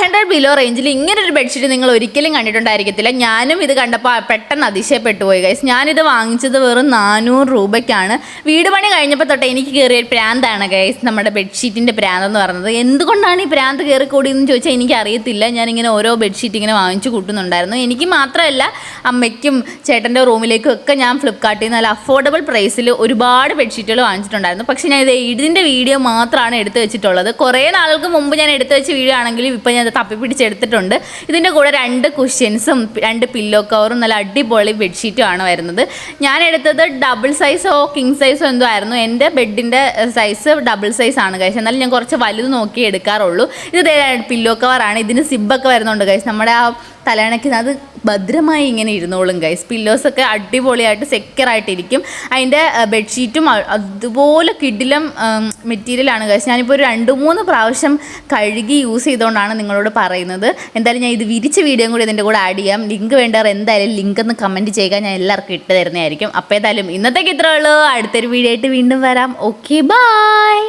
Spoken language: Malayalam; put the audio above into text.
500 ബിലോ റേഞ്ചിൽ ഇങ്ങനൊരു ബെഡ്ഷീറ്റ് നിങ്ങൾ ഒരിക്കലും കണ്ടിട്ടുണ്ടായിരിക്കത്തില്ല. ഞാനും ഇത് കണ്ടപ്പോൾ പെട്ടെന്ന് അതിശയപ്പെട്ടു പോയി ഗൈസ്. ഞാനിത് വാങ്ങിച്ചത് വെറും 400 രൂപയ്ക്കാണ്. വീട് പണി കഴിഞ്ഞപ്പോൾ തൊട്ട് എനിക്ക് കയറിയ പ്രാന്താണ് ഗൈസ്, നമ്മുടെ ബെഡ്ഷീറ്റിൻ്റെ പ്രാന്തെന്ന് പറയുന്നത്. എന്തുകൊണ്ടാണ് ഈ പ്രാന്ത് കയറി കൂടിയെന്ന് ചോദിച്ചാൽ എനിക്ക് അറിയത്തില്ല. ഞാനിങ്ങനെ ഓരോ ബെഡ്ഷീറ്റ് ഇങ്ങനെ വാങ്ങിച്ചു കൂട്ടുന്നുണ്ടായിരുന്നു. എനിക്ക് മാത്രമല്ല, അമ്മയ്ക്കും ചേട്ടൻ്റെ റൂമിലേക്കും ഒക്കെ ഞാൻ ഫ്ലിപ്കാർട്ടിൽ നിന്ന് നല്ല അഫോർഡബിൾ പ്രൈസിൽ ഒരുപാട് ബെഡ്ഷീറ്റുകൾ വാങ്ങിച്ചിട്ടുണ്ടായിരുന്നു. പക്ഷേ ഞാൻ ഇതിൻ്റെ വീഡിയോ മാത്രമാണ് എടുത്ത് വെച്ചിട്ടുള്ളത്. കുറേ നാൾക്ക് മുമ്പ് ഞാൻ എടുത്ത് വെച്ച വീഡിയോ ആണെങ്കിലും ഇപ്പോൾ ഞാൻ തപ്പി പിടിച്ചെടുത്തിട്ടുണ്ട്. ഇതിൻ്റെ കൂടെ 2 കുഷ്യൻസും 2 പില്ലോ കവറും നല്ല അടിപൊളി ബെഡ്ഷീറ്റും ആണ് വരുന്നത്. ഞാൻ എടുത്തത് ഡബിൾ സൈസോ കിങ് സൈസോ എന്തോ ആയിരുന്നു. എൻ്റെ ബെഡിൻ്റെ സൈസ് ഡബിൾ സൈസ് ആണ് ഗൈസ്. എന്നാലും ഞാൻ കുറച്ച് വലുത് നോക്കി എടുക്കാറുള്ളൂ. ഇത് പില്ലോ കവറാണ്. ഇതിന് സിബൊക്കെ വരുന്നുണ്ട് ഗൈസ്. നമ്മുടെ ആ തലയണയ്ക്ക് അത് ഭദ്രമായി ഇങ്ങനെ ഇരുന്നോളും ഗൈസ്. പില്ലോസൊക്കെ അടിപൊളിയായിട്ട് സെക്യൂറായിട്ടിരിക്കും. അതിൻ്റെ ബെഡ്ഷീറ്റും അതുപോലെ കിടിലം മെറ്റീരിയലാണ് ഗൈസ്. ഞാനിപ്പോൾ ഒരു 2-3 പ്രാവശ്യം കഴുകി യൂസ് ചെയ്തുകൊണ്ടാണ് നിങ്ങളോട് പറയുന്നത്. എന്തായാലും ഞാൻ ഇത് വിരിച്ച വീഡിയോ കൂടി ഇതിൻ്റെ കൂടെ ആഡ് ചെയ്യാം. ലിങ്ക് വേണ്ടവർ എന്തായാലും ലിങ്ക് ഒന്ന് കമൻറ്റ് ചെയ്യുക, ഞാൻ എല്ലാവർക്കും ഇട്ട് തരുന്നതായിരിക്കും. അപ്പോൾ ഏതായാലും ഇന്നത്തേക്ക് ഇത്രയേ ഉള്ളൂ. അടുത്തൊരു വീഡിയോ ആയിട്ട് വീണ്ടും വരാം. Okay, by.